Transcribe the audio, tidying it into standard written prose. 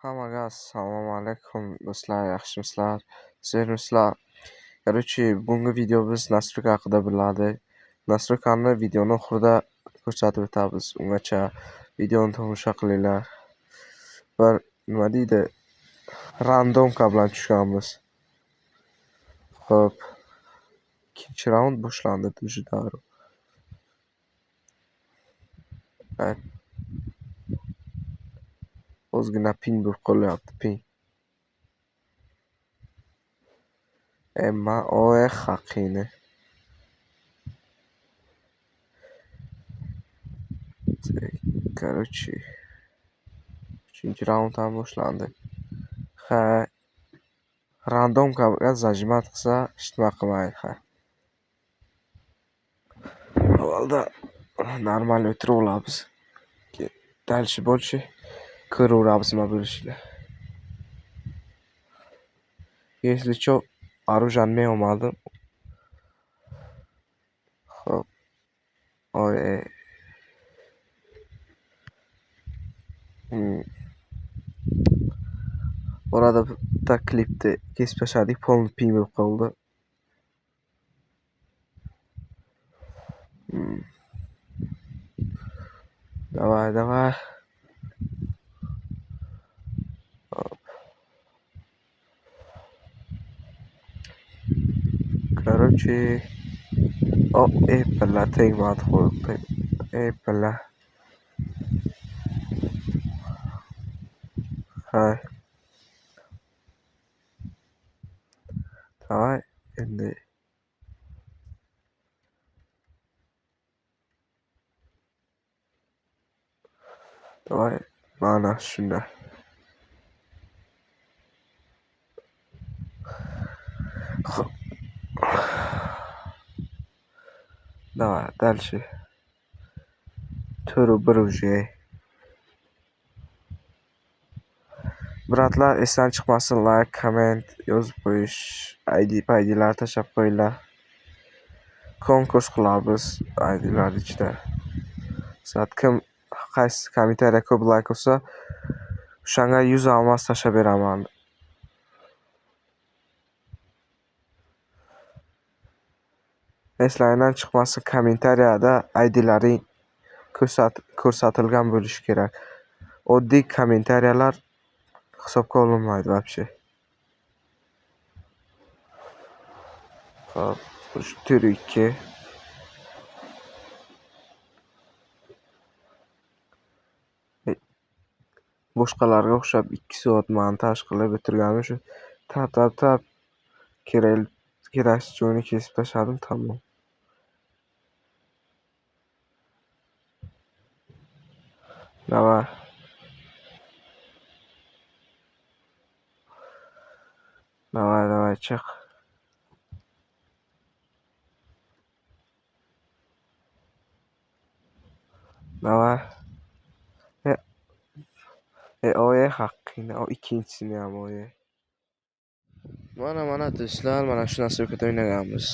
Hammaga assalomu alaykum do'stlar, yaxshimisizlar? Sizlar? Bugungi video biz nastroyka haqida bo'ladi. Nastroykani videoni oxirida ko'rsatib o'tamiz. Ungacha videoni tomosha qilinglar. Bir nima deydi? Randomka bilan tushganmiz. Xo'p. Ikkinchi raund boshlandi darrov. Ozgina ping bo'lib qolyapti, ping. Emma haqini. Uchinchi raund ham boshlandi. Randomka zajmat qilsa, ishtima qilmaydi. Avvalda normal o'tirib olamiz. Дальше больше ko'raveramiz nima bo'lishini. Если что, оружие olmadim. Xo'p. Orada bitta klipni kesib tashladik, polni ping bo'lib qoldi. Давай. Короче, Apple tegmadi qo'yibdi. Apple. Давай endi Давай mana shunday. Давай дальше. Bir уже. Bratlar, esdan chiqmasin, like, comment yozib qo'yish, ID'lar tashlab qo'yinglar. Konkurs qilamiz ID'lar ichida. Kim qaysi kommentariya ko'p like olsa, o'shanga 100 almos tashlab beraman. Eslangdan chiqmasin, kommentariyada ID'laring ko'rsatilgan bo'lishi kerak. Oddiy kommentariyalar hisobga olinmaydi вообще. Hop, 2. Boshqalarga o'xshab 2 soat montaj qilib o'tirganim shu tap kerak joyini kesib tashladim, tamom. Давай, chiq. Давай. Haqqini, ikkinchisini ham Mana do'stlar, mana shu nastroykada o'ynaganmiz.